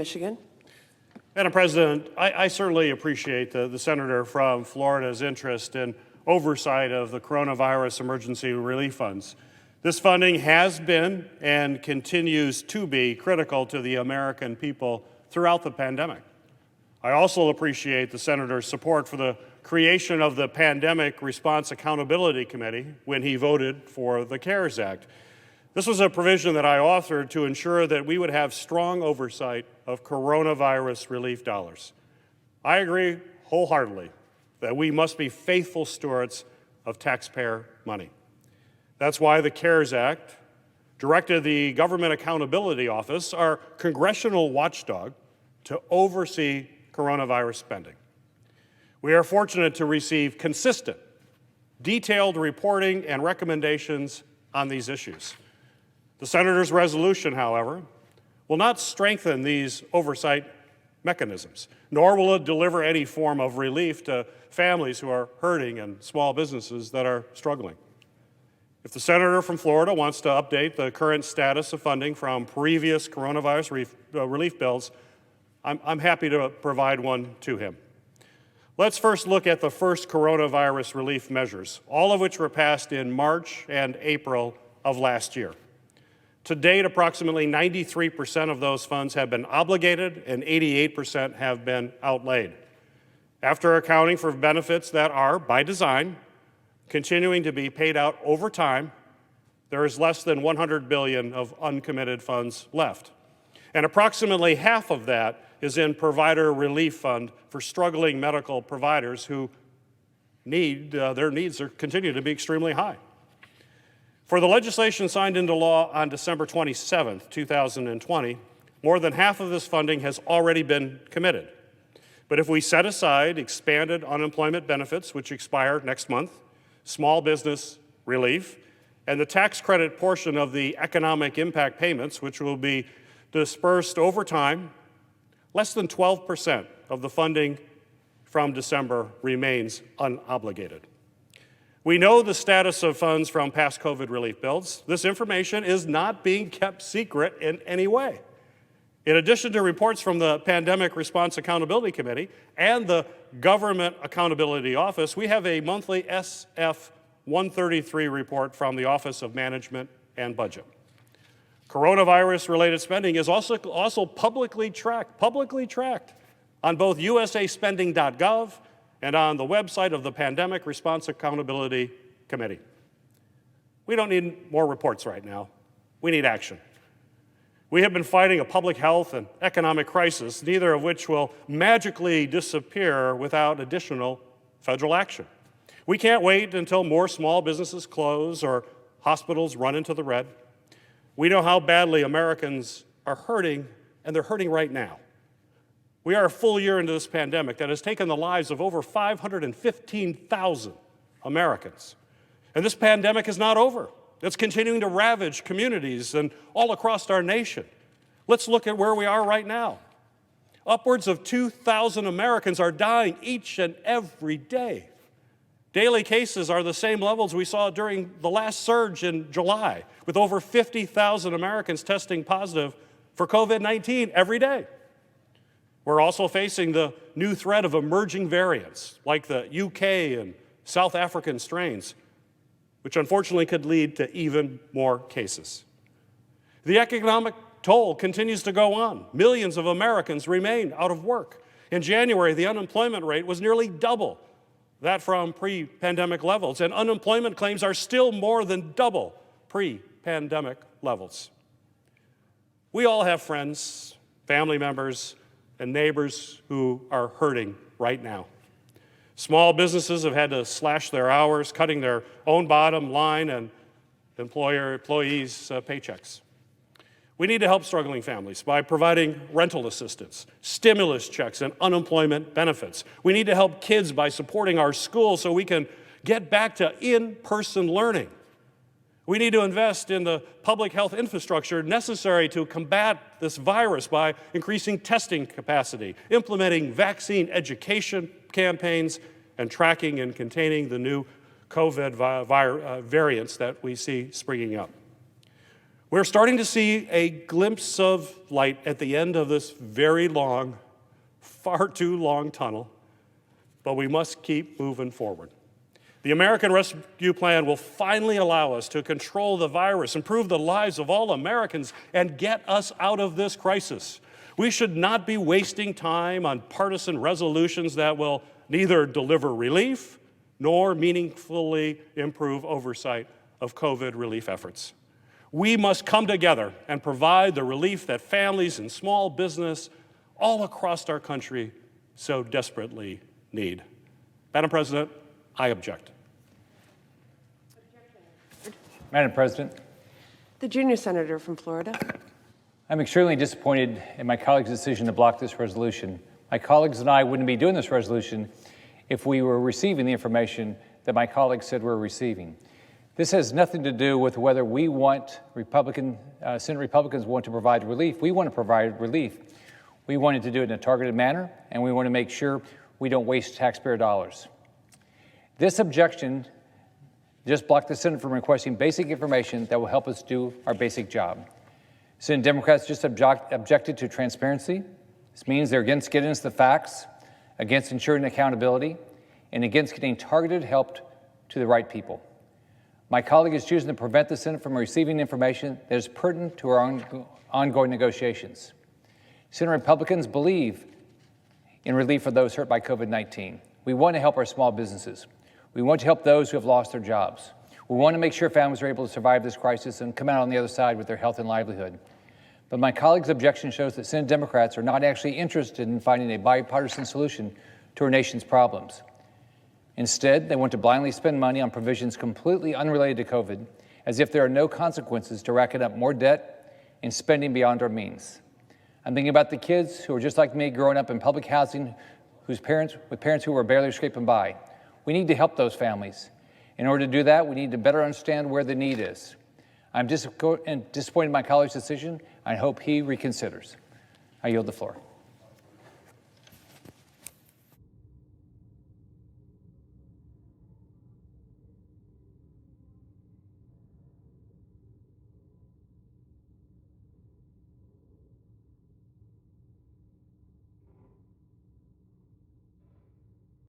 Michigan. Madam President, I certainly appreciate the senator from Florida's interest in oversight of the coronavirus emergency relief funds. This funding has been and continues to be critical to the American people throughout the pandemic. I also appreciate the senator's support for the creation of the Pandemic Response Accountability Committee when he voted for the CARES Act. This was a provision that I authored to ensure that we would have strong oversight of coronavirus relief dollars. I agree wholeheartedly that we must be faithful stewards of taxpayer money. That's why the CARES Act directed the Government Accountability Office, our congressional watchdog, to oversee coronavirus spending. We are fortunate to receive consistent, detailed reporting and recommendations on these issues. The senator's resolution, however, will not strengthen these oversight mechanisms, nor will it deliver any form of relief to families who are hurting and small businesses that are struggling. If the senator from Florida wants to update the current status of funding from previous coronavirus relief bills, I'm happy to provide one to him. Let's first look at the first coronavirus relief measures, all of which were passed in March and April of last year. To date, approximately 93% of those funds have been obligated and 88% have been outlaid. After accounting for benefits that are, by design, continuing to be paid out over time, there is less than $100 billion of uncommitted funds left. And approximately half of that is in Provider Relief Fund for struggling medical providers who their needs continue to be extremely high. For the legislation signed into law on December 27, 2020, more than half of this funding has already been committed. But if we set aside expanded unemployment benefits, which expire next month, small business relief, and the tax credit portion of the economic impact payments, which will be dispersed over time, less than 12% of the funding from December remains unobligated. We know the status of funds from past COVID relief bills. This information is not being kept secret in any way. In addition to reports from the Pandemic Response Accountability Committee and the Government Accountability Office, we have a monthly SF 133 report from the Office of Management and Budget. Coronavirus-related spending is also publicly tracked on both usaspending.gov and on the website of the Pandemic Response Accountability Committee. We don't need more reports right now. We need action. We have been fighting a public health and economic crisis, neither of which will magically disappear without additional federal action. We can't wait until more small businesses close or hospitals run into the red. We know how badly Americans are hurting, and they're hurting right now. We are a full year into this pandemic that has taken the lives of over 515,000 Americans. And this pandemic is not over. It's continuing to ravage communities and all across our nation. Let's look at where we are right now. Upwards of 2,000 Americans are dying each and every day. Daily cases are the same levels we saw during the last surge in July, with over 50,000 Americans testing positive for COVID-19 every day. We're also facing the new threat of emerging variants, like the UK and South African strains, which unfortunately could lead to even more cases. The economic toll continues to go on. Millions of Americans remain out of work. In January, the unemployment rate was nearly double that from pre-pandemic levels, and unemployment claims are still more than double pre-pandemic levels. We all have friends, family members, and neighbors who are hurting right now. Small businesses have had to slash their hours, cutting their own bottom line and employees' paychecks. We need to help struggling families by providing rental assistance, stimulus checks, and unemployment benefits. We need to help kids by supporting our schools so we can get back to in-person learning. We need to invest in the public health infrastructure necessary to combat this virus by increasing testing capacity, implementing vaccine education campaigns, and tracking and containing the new COVID variants that we see springing up. We're starting to see a glimpse of light at the end of this very long, far too long tunnel, but we must keep moving forward. The American Rescue Plan will finally allow us to control the virus, improve the lives of all Americans, and get us out of this crisis. We should not be wasting time on partisan resolutions that will neither deliver relief nor meaningfully improve oversight of COVID relief efforts. We must come together and provide the relief that families and small business all across our country so desperately need. Madam President, I object. Madam President. The junior senator from Florida. I'm extremely disappointed in my colleague's decision to block this resolution. My colleagues and I wouldn't be doing this resolution if we were receiving the information that my colleagues said we're receiving. This has nothing to do with whether we want Senate Republicans want to provide relief. We want to provide relief. We wanted to do it in a targeted manner, and we want to make sure we don't waste taxpayer dollars. This objection just blocked the Senate from requesting basic information that will help us do our basic job. Senate Democrats just objected to transparency. This means they're against getting us the facts, against ensuring accountability, and against getting targeted help to the right people. My colleague is choosing to prevent the Senate from receiving information that is pertinent to our ongoing negotiations. Senate Republicans believe in relief for those hurt by COVID-19. We want to help our small businesses. We want to help those who have lost their jobs. We want to make sure families are able to survive this crisis and come out on the other side with their health and livelihood. But my colleague's objection shows that Senate Democrats are not actually interested in finding a bipartisan solution to our nation's problems. Instead, they want to blindly spend money on provisions completely unrelated to COVID, as if there are no consequences to racking up more debt and spending beyond our means. I'm thinking about the kids who are just like me, growing up in public housing, with parents who were barely scraping by. We need to help those families. In order to do that, we need to better understand where the need is. I'm disappointed in my colleague's decision. I hope he reconsiders. I yield the floor.